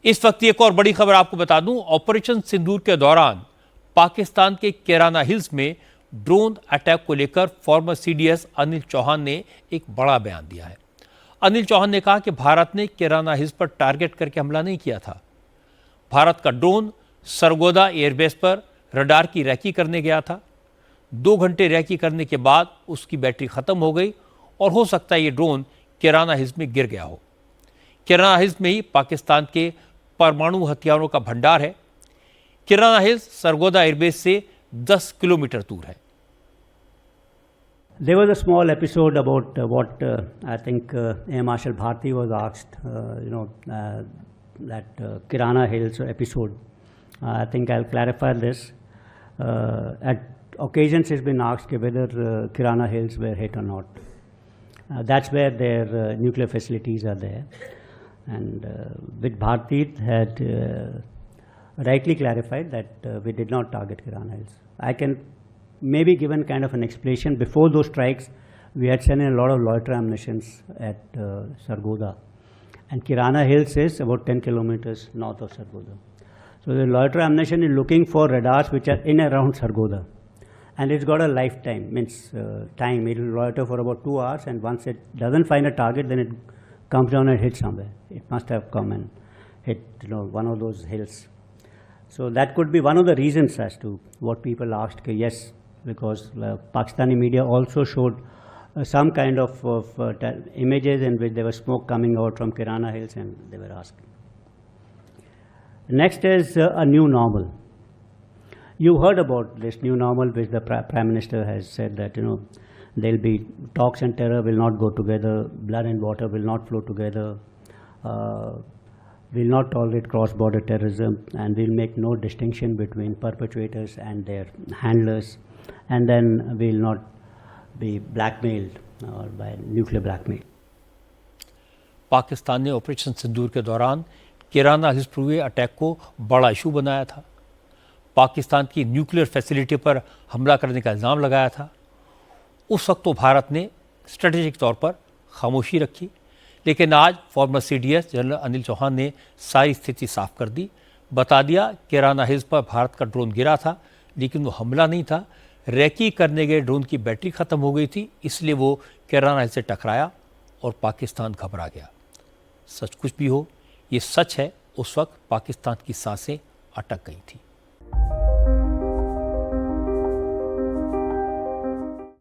इस वक्त एक और बड़ी खबर आपको बता दूं, ऑपरेशन सिंदूर के दौरान पाकिस्तान के कैराना हिल्स में ड्रोन अटैक को लेकर फॉर्मर सीडीएस अनिल चौहान ने एक बड़ा बयान दिया है। अनिल चौहान ने कहा कि भारत ने कैराना हिल्स पर टारगेट करके हमला नहीं किया था। भारत का ड्रोन सरगोदा एयरबेस पर रडार की रैकी करने गया था। 2 घंटे रैकी करने के बाद उसकी बैटरी खत्म हो गई और हो सकता है ये ड्रोन कैराना हिल्स में गिर गया हो। कैराना हिल्स में ही पाकिस्तान के परमाणु हथियारों का भंडार है। कैराना हिल्स सरगोदा एयरबेस से 10 किलोमीटर दूर है। There was a small episode about what I think Air Marshal Bharti was asked, that Kirana Hills episode. I think I'll clarify this. At occasions, it's been asked whether Kirana Hills were hit or not. That's where their nuclear facilities are there. And with Bharti had rightly clarified that we did not target Kirana Hills. I can maybe given kind of an explanation. Before those strikes, we had sent in a lot of loiter ammunitions at Sargodha, and Kirana Hills is about 10 kilometers north of Sargodha. So the loiter ammunition is looking for radars which are in around Sargodha, and it's got a lifetime, means time. It will loiter for about 2 hours, and once it doesn't find a target, then it comes down and hits somewhere. It must have come and hit one of those hills. So that could be one of the reasons as to what people asked. Yes, because Pakistani media also showed some kind of images in which there was smoke coming out from Kirana Hills, and they were asking. Next is a new normal. You heard about this new normal, which the Prime Minister has said that there will be talks and terror will not go together, blood and water will not flow together, will not tolerate cross-border terrorism, and will make no distinction between perpetrators and their handlers, and then will not be blackmailed or by nuclear blackmail. Pakistan ने operation सिंदूर के दौरान Kairana hills पर हुए attack को बड़ा issue बनाया था। पाकिस्तान की न्यूक्लियर फैसिलिटी पर हमला करने का इल्ज़ाम लगाया था। उस वक्त तो भारत ने स्ट्रेटेजिक तौर पर खामोशी रखी, लेकिन आज former CDS general Anil Chauhan ने सारी स्थिति साफ कर दी, बता दिया कैराना हिल्स पर भारत का ड्रोन गिरा था, लेकिन वो हमला नहीं था। रैकी करने गए ड्रोन की बैटरी ख़त्म हो गई थी, इसलिए वो कैराना हिल्स से टकराया और पाकिस्तान घबरा गया। सच कुछ भी हो, ये सच है, उस वक्त पाकिस्तान की सांसें अटक गई थी।